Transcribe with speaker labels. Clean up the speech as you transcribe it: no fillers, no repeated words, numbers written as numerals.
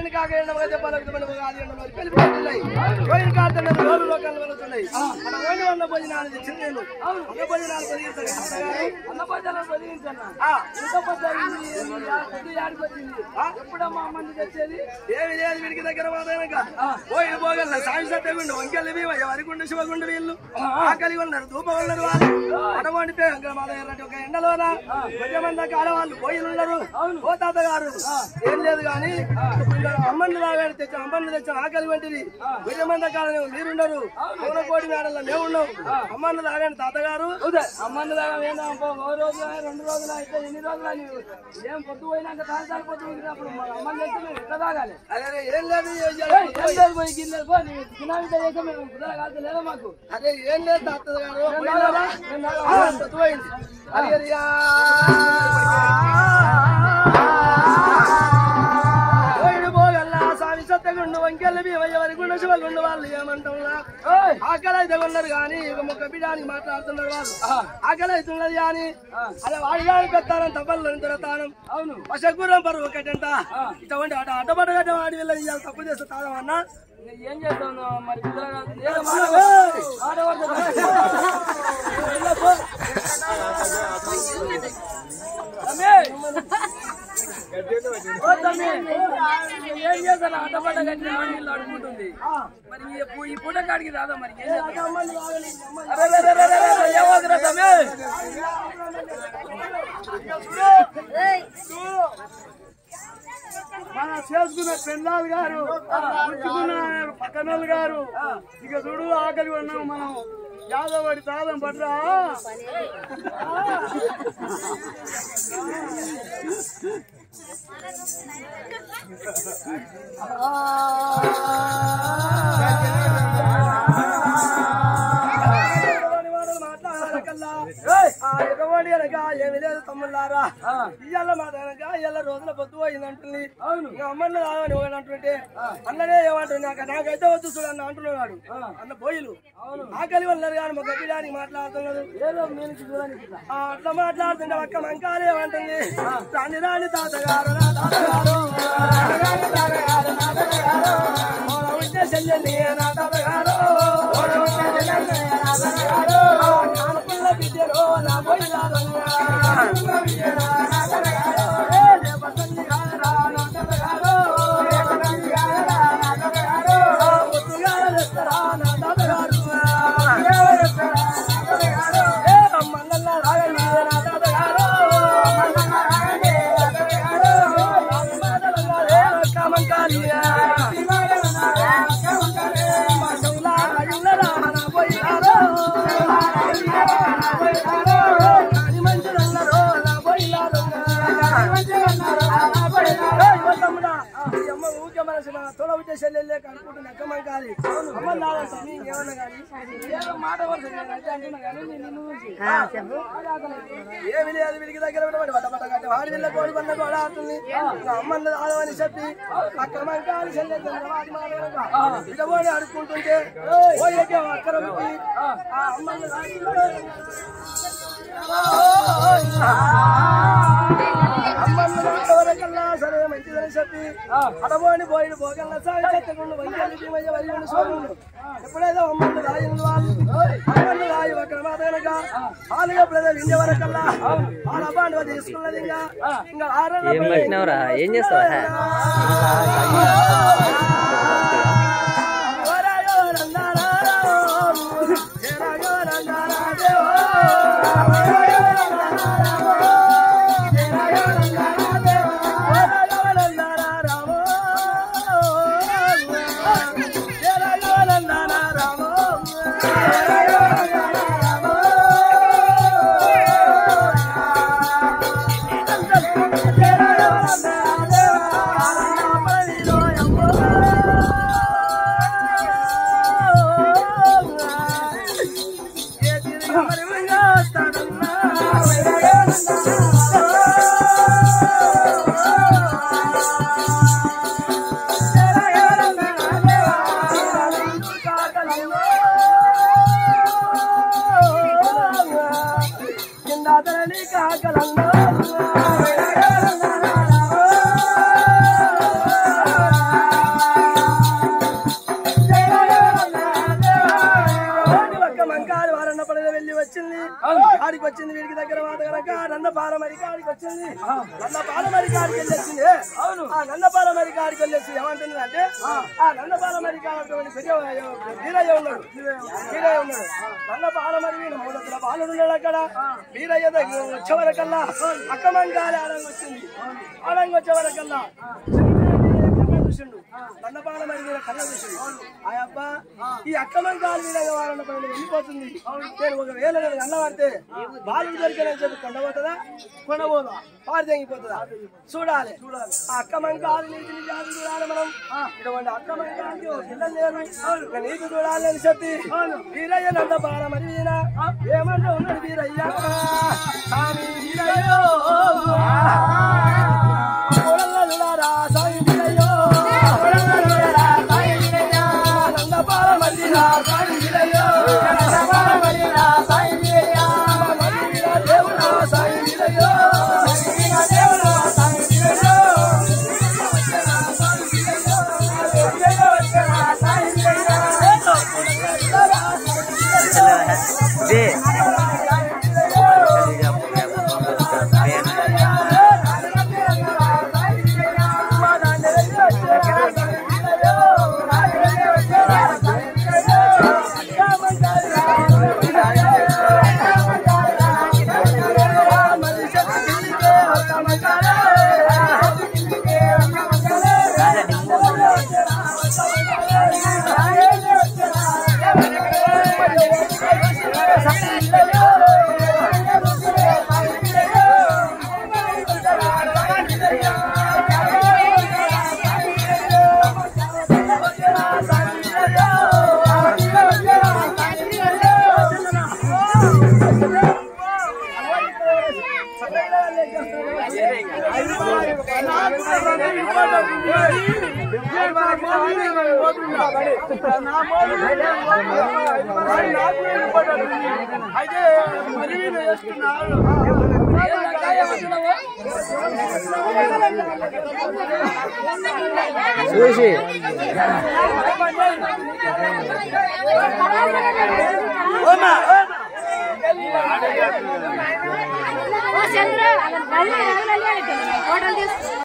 Speaker 1: ఆగని కాక ఎండగా చెప్పాలి పోయిన కాదు రోజు లోకాలు వెళ్తున్నాయి మన ఓడి వల్ల భోజనాలు తెచ్చింది నేను అన్న భోజనాలు ఎప్పుడమ్మా మంది తెచ్చేది ఏమి లేదు వీడికి దగ్గర మాదేనక పోయిన పోగల సాయి సత్యగుండు వంకెళ్ళి వరిగుండు శివగుండు వీళ్ళు ఆకలి ఉన్నారు ధూప ఉన్నారు వాళ్ళు అటువంటి ఒక ఎండలోన కొంతమంది ఆడవాళ్ళు పోయిలు ఉన్నారు ఓ తాత గారు ఏం లేదు కానీ అమ్మని లాగాడు తెచ్చాం అమ్మని తెచ్చాం ఆకలి వంటిది కొంతమంది కాలం మీరుండరు కోటి మేడల్లో మేము ఉన్నాం అమ్మని లాగాడు తాతగారు అమ్మని లాగా రోజు 2 రోజులు అయితే 8 రోజులు ఏం పొద్దు పోయినాక తాగుతారు పొద్దు పోయినప్పుడు అమ్మని తెచ్చి మేము ఎట్లా తాగాలి ఏం లేదు పోయి గిన్నెలు పోయి గినామిట చేసాం మేము కుదర కాదు లేదా మాకు అదే ఏం లేదు తాతగారు పొద్దు పోయింది సత్తగుండు వంకెళ్ళ వరిగుండ శివగుండు వాళ్ళు ఏమంటున్నా ఆకలి అయితే ఉన్నారు కానీ ఒక బిడ్డానికి మాట్లాడుతున్నారు వాళ్ళు ఆకలి అవుతున్నది కానీ అదే వాడి కానీ పెడతానం తప్పలు తిరతానం అవును పశగురం పరువు ఒకటంట ఇటువంటి అడ్డబడ్డ వాడి వెళ్ళి తప్పు చేస్తే తాగమన్నా ఏం చేస్తాను మరి ఏం చేస్తాను అడ్డబడ్డ కట్టిన నీళ్ళు అడుగుంటుంది మరి ఈ పూట కాడికి రాదా మరి మన చేసుకున్న పెందాలు గారు పక్కనోళ్ళు గారు ఇక చూడు ఆకలి ఉన్నాం మనం యాదవాడి తాళం పడ్డా ఏమి లేదు తమ్ముళ్ళారా ఇవాళ మాదనక ఇవాళ రోజుల పొద్దు పోయిందంటుంది ఇంకా అమ్మని రాదని అంటుంటే అన్ననే ఏమంటుంది నాకైతే వద్దు చూడన్న అంటున్నాడు అన్న పోయిలు ఆకలి వల్లరు కానీ మా గడ్డిడానికి మాట్లాడుతున్నారు ఏదో నేను చూడడానికి అట్లా మాట్లాడుతుంటే ఒక్క మంకాలు ఏమంటుంది రాని రాని తాతగారు తాతగారు ఉంటే చెల్లెల్ని నా తాతగారు బిడ్డలో నా పోయిలారు తొల ఉద్దేశాలు వెళ్ళాక అనుకుంటున్నా అక్కమ్మ కాదు అమ్మ నాదంట ఏమన్నా కానీ ఏదో మాట అంటున్నా కానీ ఏమి లేదు వీడికి దగ్గర బట్ట కట్టి వాడి వీళ్ళ కోడి బండ కూడా ఆడుతుంది అమ్మని ఆడమని చెప్పి అక్కమ్మ కాదు ఇటబోని అడుక్కుంటుంటే అక్కడ పెట్టి అమ్మని అమ్మకల్లా సరే మంచిదని చెప్పి అడబోని పోయిన పోగల్లా సాగి చెత్తకుండా వైద్యులు వరిగుండు సోగుండు ఎప్పుడైతే అమ్మని రాయింది వాళ్ళు అమ్మని రాయి అక్కడ మాదనక హాలుగా ప్రజలు ఇండి వరకల్లా వాళ్ళ అబ్బాయి తీసుకున్నది ఇంకా ఏం చేస్తావా
Speaker 2: Oh
Speaker 1: నందపాల మరి కాడికి వచ్చింది. నందపాల మరి కాడికి వెళ్ళొచ్చింది. ఆ నందపాల మరి కాడికి వెళ్ళొచ్చి ఏమంటుంది అంటే ఆ నందపాల మరి కాడికి వీరయ్య ఉన్నాడు. నందపాల మరి మూడొత్తుల బాలుడు ఉన్నాడు అక్కడ. వీరయ్య వచ్చే వరకల్లా అక్కమంగాలి ఆడంగి వచ్చింది. ఆడంగి వచ్చే వరకల్లా నందపాల మరి మీద కళ్ళ చూసింది. ఆ అబ్బ ఈ అక్కమంగాలి వీరయ్య వారన్న పైన వెళ్ళిపోతుంది. నేను ఒకవేళ నేను అన్నవాడితే బాలుడు దొరికానని చెప్పి కొండపోతుందా కొండపోదా పాడు తెగిపోతుందా చూడాలి. ఆ అక్కమంగాలి నీతి నిజాలు చూడాలి. మనం ఇటువంటి అక్కమంగాలి పిల్లలు లేరు నీతి చూడాలి అని చెప్పి వీరయ్య నందపాల మరి మీద ఏమన్నా ఉన్నాడు వీరయ్య స్వామి వీరయ్యో స్వామి వీరయ్యో నందపాల మరి స్వామి వీరయ్యో దేవుడా స్వామి వీరయ్యో
Speaker 2: చూసి
Speaker 3: చంద్ర